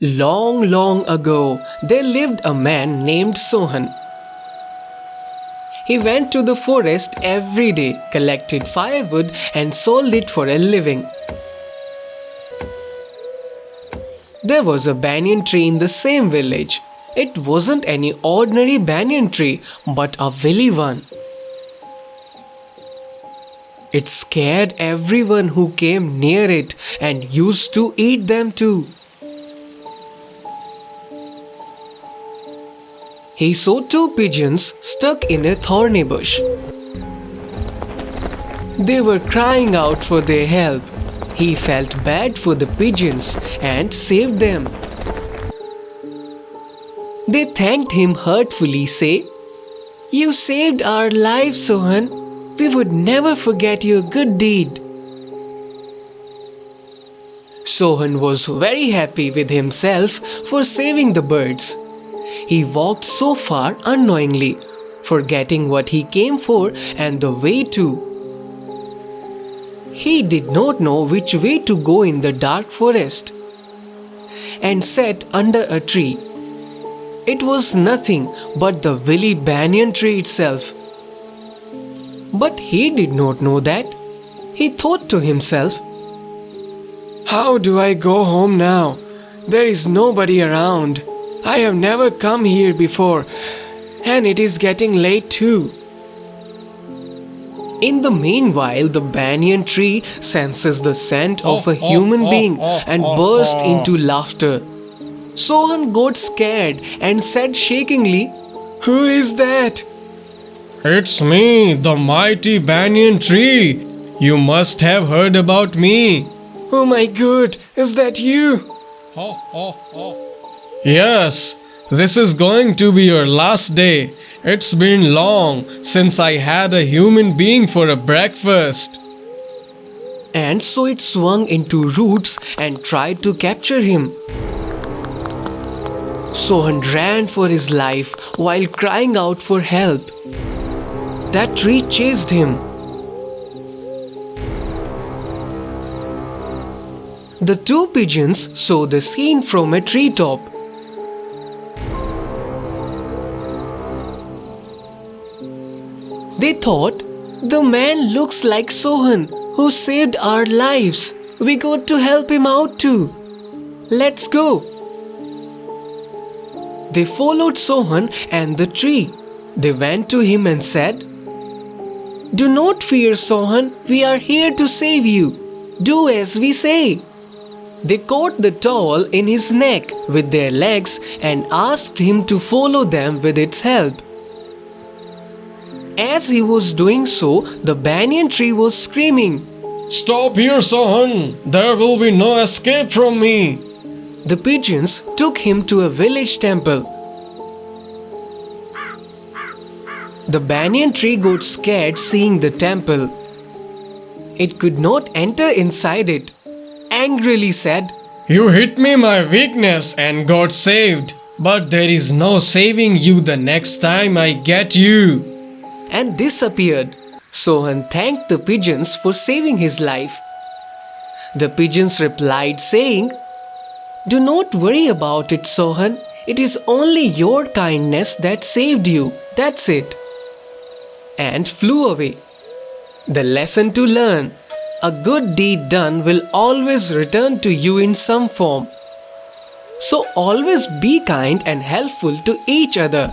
Long, long ago, there lived a man named Sohan. He went to the forest every day, collected firewood, and sold it for a living. There was a banyan tree in the same village. It wasn't any ordinary banyan tree, but a willy one. It scared everyone who came near it and used to eat them too. He saw two pigeons stuck in a thorny bush. They were crying out for their help. He felt bad for the pigeons and saved them. They thanked him heartfully, saying, "You saved our lives, Sohan. We would never forget your good deed." Sohan was very happy with himself for saving the birds. He walked so far unknowingly, forgetting what he came for and the way too. He did not know which way to go in the dark forest, and sat under a tree. It was nothing but the willy banyan tree itself. But he did not know that. He thought to himself, "How do I go home now? There is nobody around. I have never come here before, and it is getting late too." In the meanwhile, the banyan tree senses the scent of a human being and burst into laughter. Sohan got scared and said shakingly, "Who is that?" It's me, the mighty banyan tree. You must have heard about me. "Oh my God, is that you?" Yes, this is going to be your last day. It's been long since I had a human being for a breakfast. And so it swung into roots and tried to capture him. Sohan ran for his life while crying out for help. That tree chased him. The two pigeons saw the scene from a treetop. They thought, "The man looks like Sohan, who saved our lives. We got to help him out too. Let's go." They followed Sohan and the tree. They went to him and said, "Do not fear, Sohan. We are here to save you. Do as we say." They caught the towel in his neck with their legs and asked him to follow them with its help. As he was doing so, the banyan tree was screaming, Stop here, Sohan. There will be no escape from me. The pigeons took him to a village temple. The banyan tree got scared seeing the temple. It could not enter inside it. Angrily said, You hit me my weakness and got saved. But there is no saving you the next time I get you. And disappeared. Sohan thanked the pigeons for saving his life. The pigeons replied, saying, Do not worry about it, Sohan. It is only your kindness that saved you. That's it. And flew away. The lesson to learn: a good deed done will always return to you in some form. So always be kind and helpful to each other.